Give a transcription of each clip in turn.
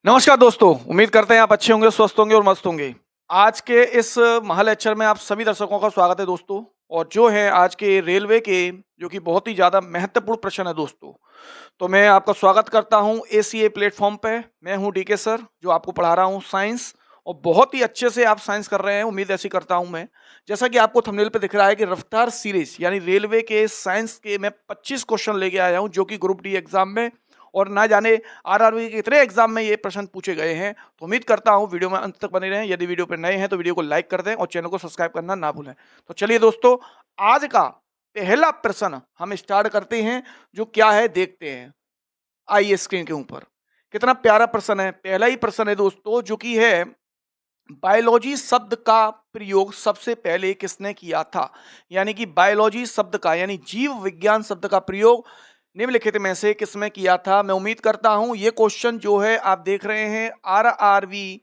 नमस्कार दोस्तों, उम्मीद करते हैं आप अच्छे होंगे, स्वस्थ होंगे और मस्त होंगे। आज के इस महा लेक्चर में आप सभी दर्शकों का स्वागत है दोस्तों। और जो है आज के रेलवे के जो कि बहुत ही ज़्यादा महत्वपूर्ण प्रश्न है दोस्तों। तो मैं आपका स्वागत करता हूँ एसीए प्लेटफ़ॉर्म पे। मैं हूँ डीके सर, जो आपको पढ़ा रहा हूँ साइंस, और बहुत ही अच्छे से आप साइंस कर रहे हैं, उम्मीद ऐसी करता हूँ मैं। जैसा कि आपको थंबनेल पे दिख रहा है कि रफ्तार सीरीज़ यानी रेलवे के साइंस के मैं 25 क्वेश्चन लेके आया हूँ, जो कि ग्रुप डी एग्ज़ाम में और ना जाने आरआरबी के कितने एग्जाम में ये प्रश्न पूछे गए हैं। तो उम्मीद करता हूँ वीडियो में अंत तक बने रहें। यदि वीडियो पर नए हैं तो वीडियो को लाइक कर दें और चैनल को सब्सक्राइब करना ना भूलें। तो चलिए दोस्तों, आज का पहला प्रश्न हम स्टार्ट करते हैं। जो क्या है देखते हैं, आइए स्क्रीन के ऊपर। कितना प्यारा प्रश्न है। पहला ही प्रश्न है दोस्तों, जो कि है बायोलॉजी शब्द का प्रयोग सबसे पहले किसने किया था। यानी कि बायोलॉजी शब्द का यानी जीव विज्ञान शब्द का प्रयोग निम्नलिखित में से किसमें किया था। मैं उम्मीद करता हूं ये क्वेश्चन जो है आप देख रहे हैं आरआरबी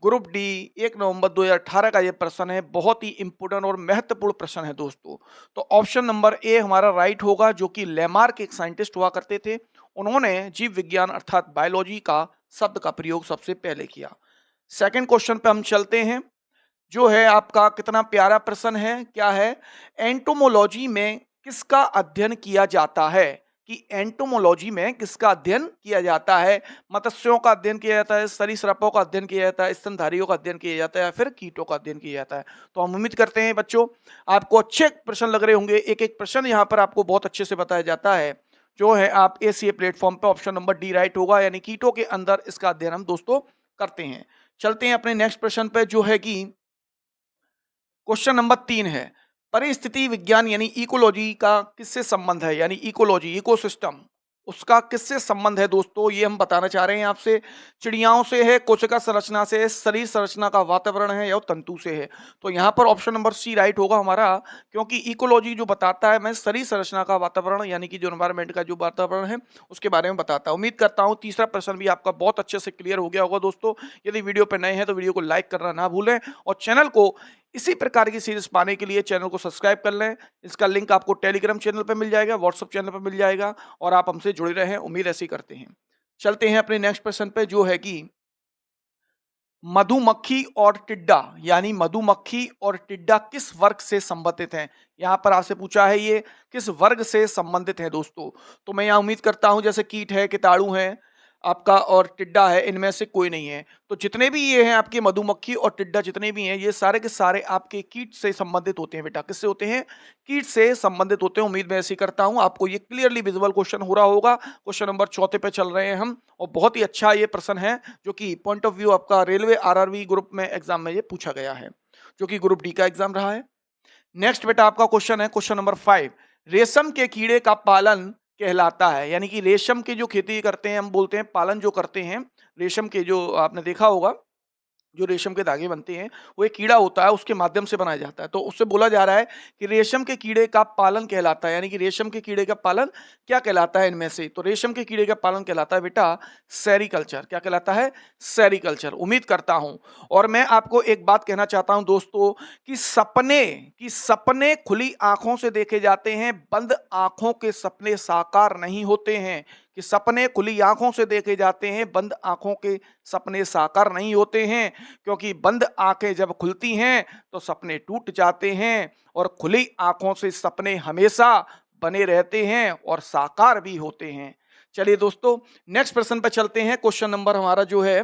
ग्रुप डी 1 नवंबर 2018 का ये प्रश्न है। बहुत ही इंपोर्टेंट और महत्वपूर्ण प्रश्न है दोस्तों। तो ऑप्शन नंबर ए हमारा राइट होगा, जो कि लेमार्क एक साइंटिस्ट हुआ करते थे। उन्होंने जीव विज्ञान अर्थात बायोलॉजी का शब्द का प्रयोग सबसे पहले किया। सेकंड क्वेश्चन पे हम चलते हैं। जो है आपका कितना प्यारा प्रश्न है, क्या है, एंटोमोलॉजी में किसका अध्ययन किया जाता है। कि एंटोमोलॉजी में किसका अध्ययन किया जाता है। मत्स्यों का अध्ययन किया जाता है, सरीसृपों का अध्ययन किया जाता है, स्तनधारियों का अध्ययन किया जाता है, या फिर कीटों का अध्ययन किया जाता है। तो हम उम्मीद करते हैं बच्चों आपको अच्छे प्रश्न लग रहे होंगे। एक एक प्रश्न यहाँ पर आपको बहुत अच्छे से बताया जाता है। जो है आप एसीए प्लेटफॉर्म पे ऑप्शन नंबर डी राइट होगा, यानी कीटों के अंदर इसका अध्ययन हम दोस्तों करते हैं। चलते हैं अपने नेक्स्ट प्रश्न पे, जो है कि क्वेश्चन नंबर 3 है। परिस्थिति विज्ञान यानी इकोलॉजी का किससे संबंध है। यानी इकोलॉजी इकोसिस्टम उसका किससे संबंध है दोस्तों, ये हम बताना चाह रहे हैं आपसे। चिड़ियाओं से है, कोशिका संरचना से है, शरीर संरचना का वातावरण है, या तंतु से है। तो यहाँ पर ऑप्शन नंबर सी राइट होगा हमारा, क्योंकि इकोलॉजी जो बताता है मैं शरीर संरचना का वातावरण यानी कि जो एनवायरमेंट का जो वातावरण है उसके बारे में बताता है। उम्मीद करता हूँ तीसरा प्रश्न भी आपका बहुत अच्छे से क्लियर हो गया होगा दोस्तों। यदि वीडियो पर नए हैं तो वीडियो को लाइक करना ना भूलें, और चैनल को इसी प्रकार की सीरीज पाने के लिए चैनल को सब्सक्राइब कर लें। इसका लिंक आपको टेलीग्राम चैनल पर मिल जाएगा, व्हाट्सएप चैनल पर मिल जाएगा, और आप हमसे जुड़े रहें, उम्मीद ऐसी करते हैं। चलते हैं अपने नेक्स्ट प्रश्न पे, जो है कि मधुमक्खी और टिड्डा यानी मधुमक्खी और टिड्डा किस वर्ग से संबंधित हैं। यहां पर आपसे पूछा है ये किस वर्ग से संबंधित है दोस्तों। तो मैं यहां उम्मीद करता हूं जैसे कीट है, कीटाणु है आपका, और टिड्डा है, इनमें से कोई नहीं है। तो जितने भी ये हैं आपके मधुमक्खी और टिड्डा जितने भी हैं, ये सारे के सारे आपके कीट से संबंधित होते हैं बेटा। किससे होते हैं, कीट से संबंधित होते हैं। उम्मीद मैं ऐसी करता हूं आपको ये क्लियरली विजुअल क्वेश्चन हो रहा होगा। क्वेश्चन नंबर चौथे पे चल रहे हैं हम, और बहुत ही अच्छा ये प्रश्न है, जो कि पॉइंट ऑफ व्यू आपका रेलवे आरआरबी ग्रुप में एग्जाम में ये पूछा गया है, जो कि ग्रुप डी का एग्जाम रहा है। नेक्स्ट बेटा आपका क्वेश्चन है क्वेश्चन नंबर 5। रेशम के कीड़े का पालन कहलाता है। यानी कि रेशम की जो खेती करते हैं हम बोलते हैं, पालन जो करते हैं रेशम के, जो आपने देखा होगा जो रेशम के धागे बनते हैं वो एक कीड़ा होता है, उसके माध्यम से बनाया जाता है। तो उससे बोला जा रहा है कि रेशम के कीड़े का पालन कहलाता है। यानी कि रेशम के कीड़े का पालन क्या कहलाता है इनमें से। तो रेशम के कीड़े का पालन कहलाता है बेटा सेरिकल्चर। क्या कहलाता है, सेरिकल्चर। उम्मीद करता हूं, और मैं आपको एक बात कहना चाहता हूं दोस्तों, कि सपने खुली आंखों से देखे जाते हैं, बंद आंखों के सपने साकार नहीं होते हैं। कि सपने खुली आंखों से देखे जाते हैं, बंद आंखों के सपने साकार नहीं होते हैं। क्योंकि बंद आंखें जब खुलती हैं तो सपने टूट जाते हैं, और खुली आंखों से सपने हमेशा बने रहते हैं और साकार भी होते हैं। चलिए दोस्तों नेक्स्ट प्रश्न पर चलते हैं। क्वेश्चन नंबर हमारा जो है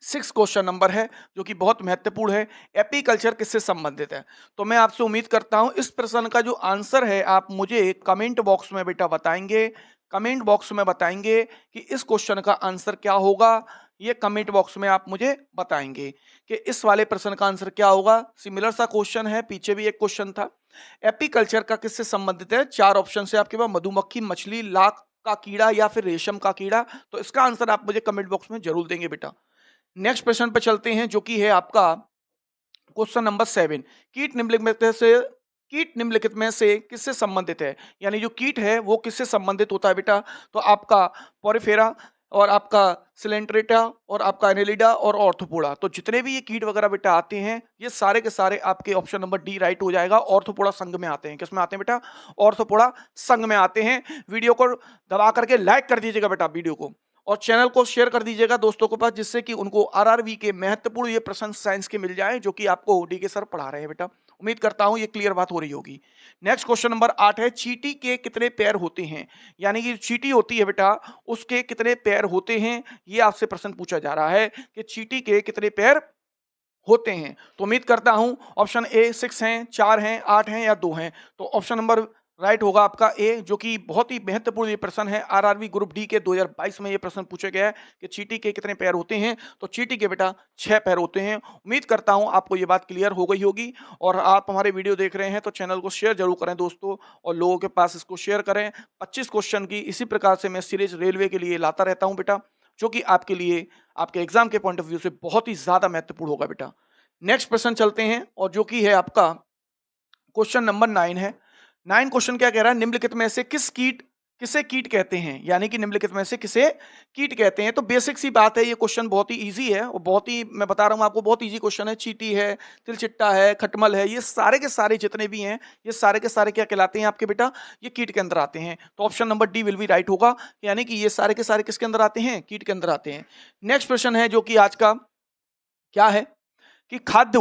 6 क्वेश्चन नंबर है, जो कि बहुत महत्वपूर्ण है। एपीकल्चर किससे संबंधित है। तो मैं आपसे उम्मीद करता हूं इस प्रश्न का जो आंसर है आप मुझे कमेंट बॉक्स में बेटा बताएंगे। कमेंट बॉक्स में बताएंगे कि इस क्वेश्चन का आंसर क्या होगा। ये कमेंट बॉक्स में आप मुझे बताएंगे कि इस वाले प्रश्न का आंसर क्या होगा। सिमिलर सा क्वेश्चन है, पीछे भी एक क्वेश्चन था। एपीकल्चर का किससे संबंधित है। 4 ऑप्शन से आपके पास, मधुमक्खी, मछली, लाख का कीड़ा, या फिर रेशम का कीड़ा। तो इसका आंसर आप मुझे कमेंट बॉक्स में जरूर देंगे बेटा। नेक्स्ट प्रश्न पे चलते हैं, जो कि है आपका क्वेश्चन नंबर 7। कीट निम्नलिखित में से किससे संबंधित है। यानी जो कीट है वो किससे संबंधित होता है बेटा। तो आपका पोरिफेरा, और आपका सिलेंट्रेटा, और आपका एनेलिडा, और ऑर्थोपोडा। तो जितने भी ये कीट वगैरह बेटा आते हैं, ये सारे के सारे आपके ऑप्शन नंबर डी राइट हो जाएगा। ऑर्थोपोडा संघ में आते हैं। किसमें आते हैं बेटा, ऑर्थोपोडा संघ में आते हैं। वीडियो को दबा करके लाइक कर दीजिएगा बेटा वीडियो को, और चैनल को शेयर कर दीजिएगा दोस्तों के पास, जिससे कि उनको आरआरबी के महत्वपूर्ण ये प्रश्न साइंस के मिल जाए जो कि आपको डीके सर पढ़ा रहे हैं बेटा। उम्मीद करता हूं ये क्लियर बात हो रही होगी। नेक्स्ट क्वेश्चन नंबर 8 है, चींटी के कितने पैर होते हैं? यानी कि चींटी होती है बेटा, उसके कितने पैर होते हैं, ये आपसे प्रश्न पूछा जा रहा है कि चींटी के कितने पैर होते हैं। तो उम्मीद करता हूं ऑप्शन ए 6 हैं, 4 हैं, 8 हैं या 2 हैं। तो ऑप्शन नंबर राइट होगा आपका ए, जो कि बहुत ही महत्वपूर्ण ये प्रश्न है। आरआरबी ग्रुप डी के 2022 में ये प्रश्न पूछा गया है कि चींटी के कितने पैर होते हैं। तो चींटी के बेटा 6 पैर होते हैं। उम्मीद करता हूं आपको ये बात क्लियर हो गई होगी। और आप हमारे वीडियो देख रहे हैं तो चैनल को शेयर जरूर करें दोस्तों, और लोगों के पास इसको शेयर करें। 25 क्वेश्चन की इसी प्रकार से मैं सीरीज रेलवे के लिए लाता रहता हूं बेटा, जो कि आपके लिए आपके एग्जाम के पॉइंट ऑफ व्यू से बहुत ही ज्यादा महत्वपूर्ण होगा बेटा। नेक्स्ट प्रश्न चलते हैं, और जो कि है आपका क्वेश्चन नंबर 9 है। 9 क्वेश्चन क्या कह रहा है, निम्नलिखित में से किसे कीट कहते हैं? यानी कि निम्नलिखित में से किसे कीट कहते हैं? तो बेसिक सी बात है, ये क्वेश्चन बहुत ही इजी है और बहुत ही, मैं बता रहा हूं आपको, बहुत इजी क्वेश्चन है। चींटी है, तिलचिट्टा है, खटमल है, ये सारे के सारे जितने भी हैं, ये सारे के सारे क्या कहलाते हैं आपके बेटा? ये कीट के अंदर आते हैं। तो option number D will be right होगा। यानी कि ये सारे के सारे किसके अंदर आते हैं? कीट के अंदर आते हैं। नेक्स्ट प्रश्न है जो कि आज का क्या है कि खाद्य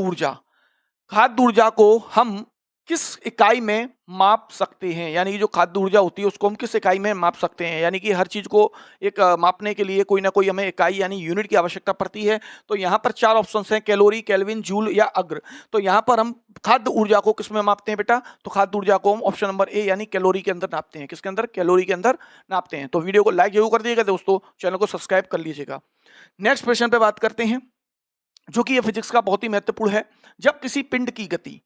ऊर्जा को हम किस इकाई में माप सकते हैं? यानी कि जो खाद्य ऊर्जा होती है उसको हम किस इकाई में माप सकते हैं? यानी कि हर चीज को एक मापने के लिए कोई ना कोई हमें इकाई यानी यूनिट की आवश्यकता पड़ती है। तो यहाँ पर 4 ऑप्शंस हैं, कैलोरी, केल्विन, जूल या अग्र। तो यहाँ पर हम खाद्य ऊर्जा को किस में मापते हैं बेटा? तो खाद्य ऊर्जा को हम ऑप्शन नंबर ए यानी कैलोरी के अंदर नापते हैं। किसके अंदर? कैलोरी के अंदर नापते हैं। तो वीडियो को लाइक जरूर कर दीजिएगा दोस्तों, चैनल को सब्सक्राइब कर लीजिएगा। नेक्स्ट प्रश्न पे बात करते हैं, जो कि ये फिजिक्स का बहुत ही महत्वपूर्ण है। जब किसी पिंड की गति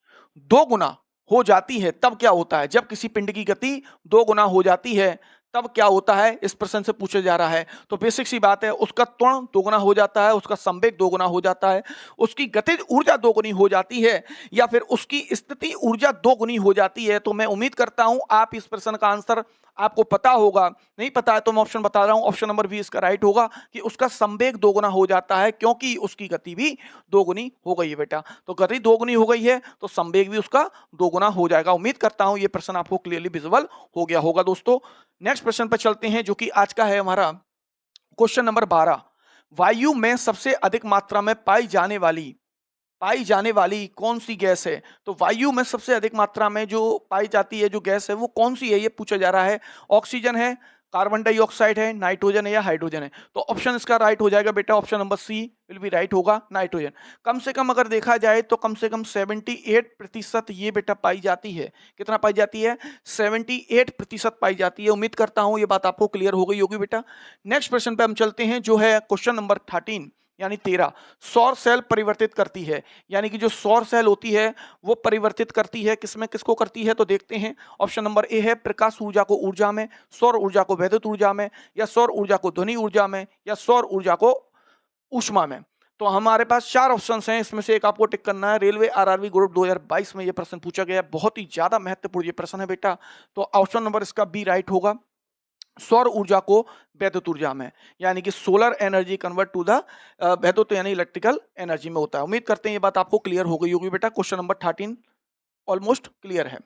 2 गुना हो जाती है तब क्या होता है? जब किसी पिंड की गति 2 गुना हो जाती है तब क्या होता है, इस प्रश्न से पूछा जा रहा है। तो बेसिक सी बात है, उसका त्वरण 2 गुना हो जाता है, उसका संवेग 2 गुना हो जाता है, उसकी गतिज ऊर्जा 2 गुनी हो जाती है, या फिर उसकी स्थिति ऊर्जा 2 गुनी हो जाती है। तो मैं उम्मीद करता हूं आप इस प्रश्न का आंसर आपको पता होगा। नहीं पता है तो मैं ऑप्शन बता रहा हूं, ऑप्शन नंबर बी इसका राइट होगा कि उसका संवेग 2 गुना हो जाता है, क्योंकि उसकी गति भी 2 गुनी हो गई है बेटा। तो गति 2 गुनी हो गई है तो संवेग भी उसका 2 गुना हो जाएगा। उम्मीद करता हूं ये प्रश्न आपको क्लियरली विजुअल हो गया होगा दोस्तों। नेक्स्ट प्रश्न पर चलते हैं, जो कि आज का है हमारा क्वेश्चन नंबर 12। वायु में सबसे अधिक मात्रा में पाई जाने वाली कौन सी गैस है? तो वायु में सबसे अधिक मात्रा में जो पाई जाती है जो गैस है वो कौन सी है, ये पूछा जा रहा है। ऑक्सीजन है, कार्बन डाइऑक्साइड है, नाइट्रोजन है या हाइड्रोजन है? तो ऑप्शन इसका राइट हो जाएगा बेटा, option number C will be right होगा, नाइट्रोजन। कम से कम अगर देखा जाए तो कम से कम 78% ये बेटा पाई जाती है। कितना पाई जाती है? 78% पाई जाती है। उम्मीद करता हूं ये बात आपको क्लियर हो गई होगी बेटा। नेक्स्ट प्रश्न पे हम चलते हैं, जो है क्वेश्चन नंबर 13 यानी 13। सौर सेल परिवर्तित करती है, यानी कि जो सौर सेल होती है वो परिवर्तित करती है किसमें, किसको करती है? तो देखते हैं। ऑप्शन नंबर ए है प्रकाश ऊर्जा को ऊर्जा में, सौर ऊर्जा को वैद्युत ऊर्जा में, या सौर ऊर्जा को ध्वनि ऊर्जा में, या सौर ऊर्जा को ऊष्मा में। तो हमारे पास 4 ऑप्शंस हैं, इसमें से एक आपको टिक करना है। रेलवे आरआरबी ग्रुप 2022 में यह प्रश्न पूछा गया, बहुत ही ज्यादा महत्वपूर्ण ये प्रश्न है बेटा। तो ऑप्शन नंबर इसका बी राइट होगा, सौर ऊर्जा को वैद्युत ऊर्जा में, यानी कि solar energy convert to the वैद्युत यानी इलेक्ट्रिकल एनर्जी में होता है। उम्मीद करते हैं ये बात आपको क्लियर हो गई होगी बेटा। क्वेश्चन नंबर 13 ऑलमोस्ट क्लियर है।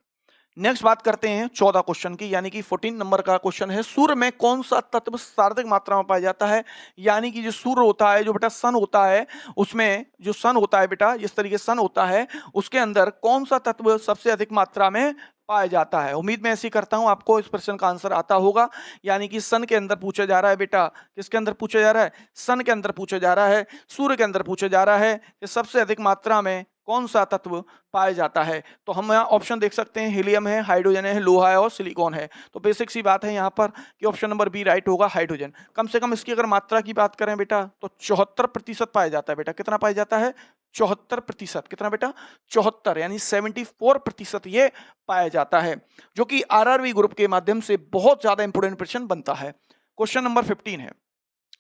नेक्स्ट बात करते हैं 14 क्वेश्चन की, यानी कि 14 नंबर का क्वेश्चन है, सूर्य में कौन सा तत्व सर्वाधिक मात्रा में पाया जाता है? यानी कि जो सूर्य होता है, जो बेटा सन होता है, उसमें जो सन होता है बेटा, जिस तरीके सन होता है उसके अंदर कौन सा तत्व सबसे अधिक मात्रा में पाया जाता है? उम्मीद मैं ऐसी करता हूं आपको इस प्रश्न का आंसर आता होगा। यानी कि सन के अंदर पूछा जा रहा है बेटा, किसके अंदर पूछा जा रहा है? सन के अंदर पूछा जा रहा है, सूर्य के अंदर पूछा जा रहा है कि सबसे अधिक मात्रा में कौन सा तत्व पाया जाता है। तो हम यहाँ ऑप्शन देख सकते हैं, हीलियम है, हाइड्रोजन है, लोहा है और सिलिकॉन है। तो बेसिक सी बात है यहाँ पर कि ऑप्शन नंबर बी राइट होगा, हाइड्रोजन। कम से कम इसकी अगर मात्रा की बात करें बेटा तो 74% पाया जाता है बेटा। कितना पाया जाता है? 74%। कितना बेटा? 74 यानी 74% ये पाया जाता है, जो कि आरआरबी ग्रुप के माध्यम से बहुत ज्यादा इंपोर्टेंट प्रश्न बनता है। क्वेश्चन नंबर 15 है,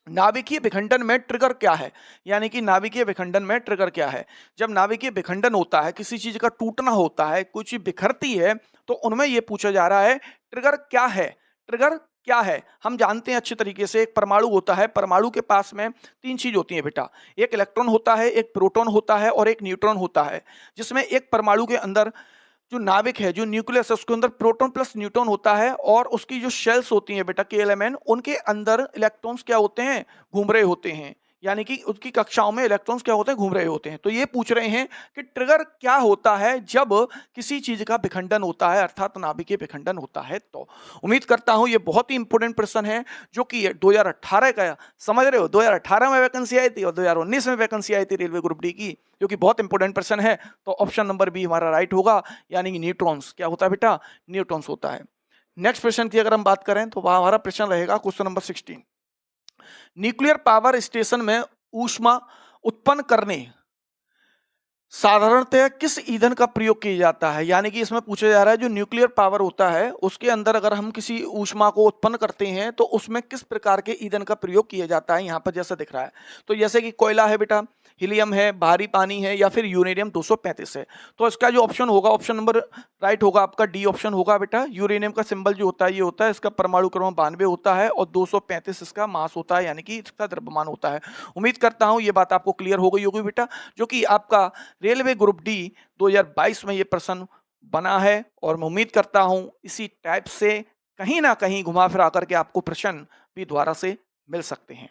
नाभिकीय विखंडन में ट्रिगर क्या है? यानी कि नाभिकीय विखंडन में ट्रिगर क्या है? जब नाभिकीय विखंडन होता है, किसी चीज का टूटना होता है, कुछ चीज बिखरती है, तो उनमें यह पूछा जा रहा है ट्रिगर क्या है? ट्रिगर क्या है? हम जानते हैं अच्छी तरीके से, एक परमाणु होता है, परमाणु के पास में 3 चीज होती है बेटा, एक इलेक्ट्रॉन होता है, एक प्रोटॉन होता है और एक न्यूट्रॉन होता है। जिसमें एक परमाणु के अंदर जो नाभिक है, जो न्यूक्लियस है, उसके अंदर प्रोटॉन प्लस न्यूट्रॉन होता है और उसकी जो शेल्स होती हैं बेटा KLMN, उनके अंदर इलेक्ट्रॉन्स क्या होते हैं, घूम रहे होते हैं। यानी कि उसकी कक्षाओं में इलेक्ट्रॉन्स क्या होते हैं, घूम रहे होते हैं। तो ये पूछ रहे हैं कि ट्रिगर क्या होता है जब किसी चीज का विखंडन होता है, अर्थात नाभिकीय विखंडन होता है। तो उम्मीद करता हूं ये बहुत ही इंपॉर्टेंट प्रश्न है, जो कि 2018 का, समझ रहे हो, 2018 में वैकेंसी आई थी और 2019 में वैकेंसी आई थी रेलवे ग्रुप डी की, जो कि बहुत इंपॉर्टेंट प्रश्न है। तो ऑप्शन नंबर बी हमारा राइट होगा, यानी कि न्यूट्रॉन्स क्या होता है बेटा, न्यूट्रॉन्स होता है। नेक्स्ट प्रश्न की अगर हम बात करें तो वह हमारा प्रश्न रहेगा question number 16। Nuclear power station में ऊष्मा उत्पन्न करने साधारणतः किस ईंधन का प्रयोग किया जाता है। यानी कि इसमें पूछा जा रहा है जो न्यूक्लियर पावर होता है उसके अंदर अगर हम किसी ऊष्मा को उत्पन्न करते हैं तो उसमें किस प्रकार के ईंधन का प्रयोग किया जाता है, यहाँ पर जैसा दिख रहा है। तो जैसे कि कोयला है बेटा, हीलियम है, भारी पानी है, या फिर यूरेनियम 235 है। तो इसका जो ऑप्शन होगा, ऑप्शन नंबर राइट होगा आपका डी ऑप्शन होगा बेटा। यूरेनियम का सिंबल जो होता है ये होता है, इसका परमाणु क्रमांक 92 होता है और 235 इसका मास होता है, यानी कि इसका द्रव्यमान होता है। उम्मीद करता हूं ये बात आपको क्लियर हो गई होगी बेटा, जो कि आपका रेलवे ग्रुप डी 2022 में ये प्रश्न बना है। और मैं उम्मीद करता हूं इसी टाइप से कहीं ना कहीं घुमा फिरा करके आपको प्रश्न भी दोबारा से मिल सकते हैं।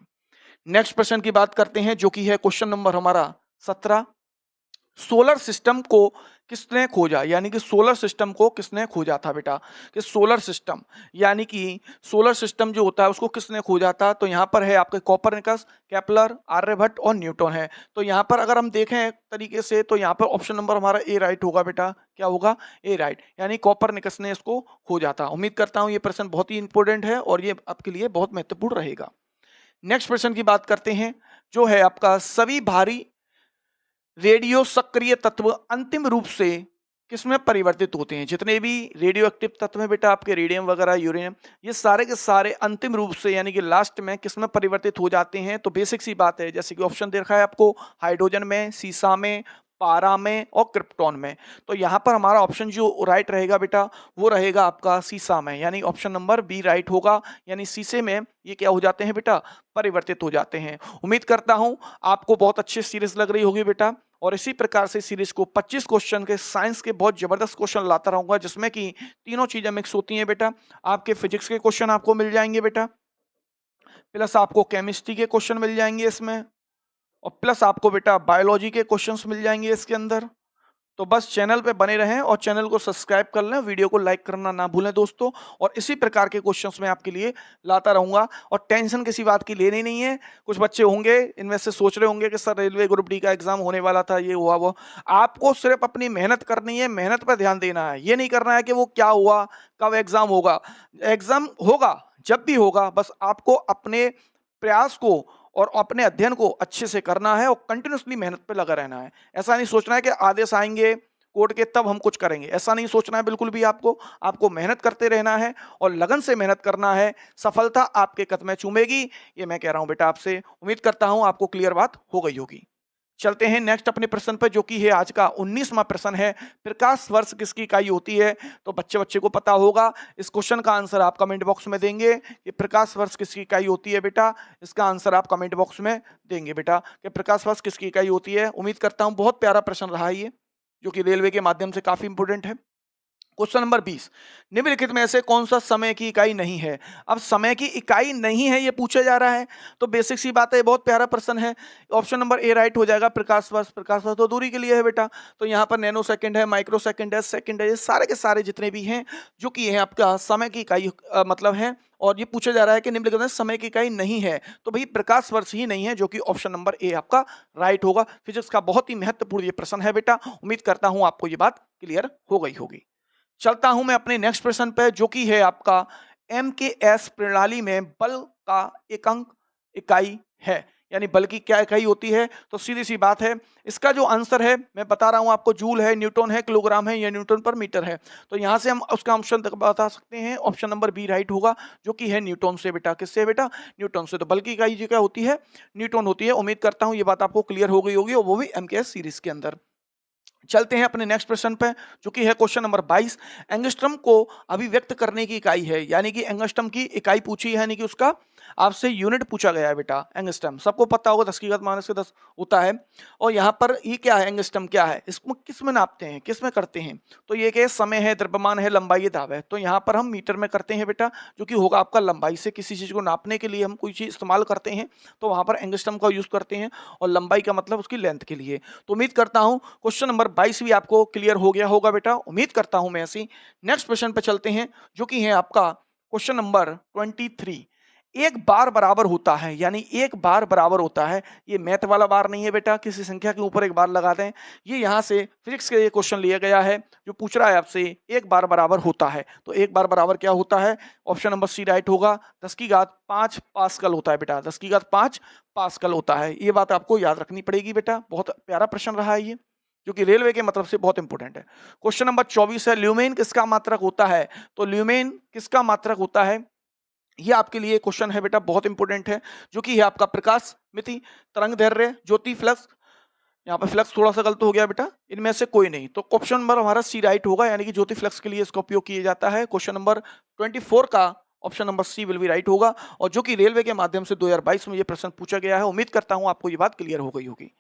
नेक्स्ट प्रश्न की बात करते हैं, जो कि है क्वेश्चन नंबर हमारा 17। सोलर सिस्टम को किसने खोजा, यानी कि सोलर सिस्टम को किसने खोजा था बेटा, कि सोलर सिस्टम यानी कि सोलर सिस्टम जो होता है उसको किसने खोजा था। तो यहाँ पर है आपके कोपरनिकस, केपलर, आर्यभट्ट और न्यूटन है। तो यहाँ पर अगर हम देखें तरीके से तो यहाँ पर ऑप्शन नंबर हमारा ए राइट होगा बेटा। क्या होगा, ए राइट, यानी कोपरनिकस ने इसको खोजा था। उम्मीद करता हूँ ये प्रश्न बहुत ही इंपॉर्टेंट है और ये आपके लिए बहुत महत्वपूर्ण रहेगा। नेक्स्ट प्रश्न की बात करते हैं, जो है आपका सभी भारी रेडियो सक्रिय तत्व अंतिम रूप से किसमें परिवर्तित होते हैं। जितने भी रेडियो एक्टिव तत्व हैं बेटा, आपके रेडियम वगैरह, यूरेनियम, ये सारे के सारे अंतिम रूप से यानी कि लास्ट में किसमें परिवर्तित हो जाते हैं। तो बेसिक सी बात है, जैसे कि ऑप्शन देखा है आपको, हाइड्रोजन में, सीसा में, पारा में और क्रिप्टॉन में। तो यहाँ पर हमारा ऑप्शन जो राइट रहेगा बेटा वो रहेगा आपका सीसा में, यानी ऑप्शन नंबर बी राइट होगा। यानी सीसे में ये क्या हो जाते हैं बेटा, परिवर्तित हो जाते हैं। उम्मीद करता हूं आपको बहुत अच्छी सीरीज लग रही होगी बेटा, और इसी प्रकार से सीरीज को 25 क्वेश्चन के साइंस के बहुत जबरदस्त क्वेश्चन लाता रहूंगा, जिसमें कि तीनों चीजें मिक्स होती हैं बेटा। आपके फिजिक्स के क्वेश्चन आपको मिल जाएंगे बेटा, प्लस आपको केमिस्ट्री के क्वेश्चन मिल जाएंगे इसमें, और प्लस आपको बेटा बायोलॉजी के क्वेश्चंस मिल जाएंगे इसके अंदर। तो बस चैनल पे बने रहें और चैनल को सब्सक्राइब कर लें, वीडियो को लाइक करना ना भूलें दोस्तों। और इसी प्रकार के क्वेश्चंस मैं आपके लिए लाता रहूंगा, और टेंशन किसी बात की लेनी नहीं है। कुछ बच्चे होंगे इनमें से सोच रहे होंगे कि सर रेलवे ग्रुप डी का एग्जाम होने वाला था, ये हुआ वो। आपको सिर्फ अपनी मेहनत करनी है, मेहनत पर ध्यान देना है। ये नहीं करना है कि वो क्या हुआ, कब एग्जाम होगा। एग्जाम होगा जब भी होगा, बस आपको अपने प्रयास को और अपने अध्ययन को अच्छे से करना है और कंटिन्यूसली मेहनत पे लगा रहना है। ऐसा नहीं सोचना है कि आदेश आएंगे कोर्ट के तब हम कुछ करेंगे, ऐसा नहीं सोचना है बिल्कुल भी। आपको मेहनत करते रहना है और लगन से मेहनत करना है। सफलता आपके कदम चूमेगी, ये मैं कह रहा हूं बेटा आपसे। उम्मीद करता हूं आपको क्लियर बात हो गई होगी। चलते हैं नेक्स्ट अपने प्रश्न पर, जो कि है आज का 19वां प्रश्न है, प्रकाश वर्ष किसकी इकाई होती है। तो बच्चे को पता होगा, इस क्वेश्चन का आंसर आप कमेंट बॉक्स में देंगे कि प्रकाश वर्ष किसकी इकाई होती है बेटा। इसका आंसर आप कमेंट बॉक्स में देंगे बेटा कि प्रकाश वर्ष किसकी इकाई होती है। उम्मीद करता हूं बहुत प्यारा प्रश्न रहा है ये, जो कि रेलवे के माध्यम से काफी इंपोर्टेंट है। क्वेश्चन नंबर 20, निम्नलिखित में से कौन सा समय की इकाई नहीं है। अब समय की इकाई नहीं है ये पूछा जा रहा है, तो बेसिक सी बात है, बहुत प्यारा प्रश्न है। ऑप्शन नंबर ए राइट हो जाएगा, प्रकाश वर्ष। प्रकाश वर्ष तो दूरी के लिए है बेटा, तो यहाँ पर नैनो सेकंड है, माइक्रो सेकंड है, सेकंड है, ये सारे के सारे जितने भी हैं जो कि है आपका समय की इकाई मतलब है। और ये पूछा जा रहा है कि निम्नलिखित में समय की इकाई नहीं है, तो भाई प्रकाश वर्ष ही नहीं है, जो कि ऑप्शन नंबर ए आपका राइट होगा। फिजिक्स का बहुत ही महत्वपूर्ण ये प्रश्न है बेटा। उम्मीद करता हूं आपको ये बात क्लियर हो गई होगी। चलता हूं मैं अपने नेक्स्ट प्रश्न पे, जो कि है आपका MKS प्रणाली में बल का एकांक इकाई है, यानी बल की क्या इकाई होती है। तो सीधी सी बात है, इसका जो आंसर है मैं बता रहा हूं आपको, जूल है, न्यूटन है, किलोग्राम है या न्यूटन पर मीटर है। तो यहां से हम उसका ऑप्शन बता सकते हैं, ऑप्शन नंबर बी राइट होगा, जो कि है न्यूटन से बेटा। किससे बेटा, न्यूटन से। तो बल की इकाई जो क्या होती है, न्यूटन होती है। उम्मीद करता हूं ये बात आपको क्लियर हो गई होगी, और वो भी MKS सीरीज के अंदर। चलते हैं अपने नेक्स्ट प्रश्न पे, जो कि है क्वेश्चन नंबर 22। एंगस्ट्रम को अभिव्यक्त करने की इकाई है, यानी कि एंगस्ट्रम की इकाई पूछी है, यानी कि उसका आपसे यूनिट पूछा गया है बेटा एंगस्ट्रम, सबको पता होगा 10 की घात माइनस के 10 होता है। और यहाँ पर ये क्या है, एंगस्ट्रम क्या है, इसको किस में नापते हैं, किस में करते हैं, तो ये क्या है, समय है, द्रव्यमान है, लंबाई है, दाब है। तो यहाँ पर हम मीटर में करते हैं बेटा, जो कि होगा आपका लंबाई से। किसी चीज को नापने के लिए हम कोई चीज इस्तेमाल करते हैं तो वहां पर एंगस्ट्रम का यूज करते हैं, और लंबाई का मतलब उसकी लेंथ के लिए। तो उम्मीद करता हूं क्वेश्चन नंबर 22 भी आपको क्लियर हो गया होगा बेटा, उम्मीद करता हूं मैं। ऐसी नेक्स्ट क्वेश्चन पे चलते हैं, जो कि है आपका क्वेश्चन नंबर 23। एक बार बराबर होता है, यानी एक बार बराबर होता है, ये मैथ वाला बार नहीं है बेटा, किसी संख्या के ऊपर एक बार लगा दें। ये यहाँ से फिजिक्स के क्वेश्चन लिया गया है, जो पूछ रहा है आपसे एक बार बराबर होता है। तो एक बार बराबर क्या होता है, ऑप्शन नंबर सी राइट होगा, 10 की घात 5 पास्कल होता है बेटा, 10 की घात 5 पास्कल होता है। ये बात आपको याद रखनी पड़ेगी बेटा, बहुत प्यारा प्रश्न रहा है ये, जो कि रेलवे के मतलब से बहुत इंपॉर्टेंट है। क्वेश्चन नंबर 24 है, ल्यूमेन किसका मात्रक होता है। तो ल्यूमेन किसका मात्रक होता है, ये आपके लिए क्वेश्चन है बेटा, बहुत इंपॉर्टेंट है, जो कि है आपका प्रकाश मिति, तरंग दैर्ध्य, ज्योति फ्लक्स। यहाँ पे फ्लक्स थोड़ा सा गलत हो गया बेटा, इनमें से कोई नहीं। तो ऑप्शन नंबर हमारा सी राइट होगा, यानी कि ज्योति फ्लक्स के लिए इसका उपयोग किया जाता है। क्वेश्चन नंबर 24 का option number C will be right होगा, और जो कि रेलवे के माध्यम से 2022 में ये प्रश्न पूछा गया है। उम्मीद करता हूं आपको ये बात क्लियर हो गई होगी।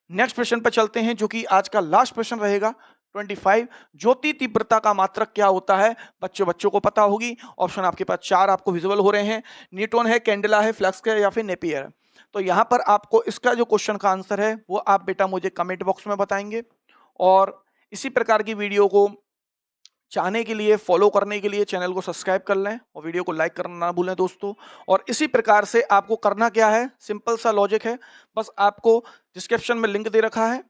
नेक्स्ट प्रश्न पर चलते हैं, जो कि आज का लास्ट प्रश्न रहेगा 25। ज्योति तीव्रता का मात्रक क्या होता है, बच्चों को पता होगी। ऑप्शन आपके पास 4 आपको विजुअल हो रहे हैं, न्यूटन है, कैंडेला है, फ्लक्स है, या फिर नेपियर। तो यहाँ पर आपको इसका जो क्वेश्चन का आंसर है वो आप बेटा मुझे कमेंट बॉक्स में बताएंगे। और इसी प्रकार की वीडियो को चाहने के लिए, फॉलो करने के लिए चैनल को सब्सक्राइब कर लें, और वीडियो को लाइक करना ना भूलें दोस्तों। और इसी प्रकार से आपको करना क्या है, सिंपल सा लॉजिक है, बस आपको डिस्क्रिप्शन में लिंक दे रखा है,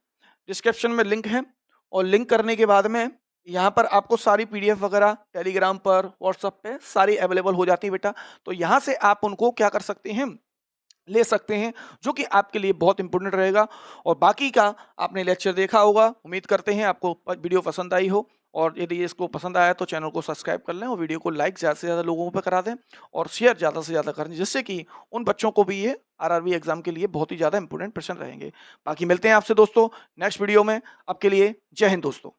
डिस्क्रिप्शन में लिंक है, और लिंक करने के बाद में यहाँ पर आपको सारी पीडीएफ वगैरह टेलीग्राम पर, व्हाट्सएप पे सारी अवेलेबल हो जाती है बेटा। तो यहाँ से आप उनको क्या कर सकते हैं, ले सकते हैं, जो कि आपके लिए बहुत इंपॉर्टेंट रहेगा। और बाकी का आपने लेक्चर देखा होगा, उम्मीद करते हैं आपको वीडियो पसंद आई हो। और यदि इसको पसंद आया तो चैनल को सब्सक्राइब कर लें, और वीडियो को लाइक ज़्यादा से ज़्यादा लोगों पर करा दें, और शेयर ज़्यादा से ज़्यादा करें, जिससे कि उन बच्चों को भी ये आरआरबी एग्जाम के लिए बहुत ही ज़्यादा इंपॉर्टेंट प्रश्न रहेंगे। बाकी मिलते हैं आपसे दोस्तों नेक्स्ट वीडियो में, आपके लिए जय हिंद दोस्तों।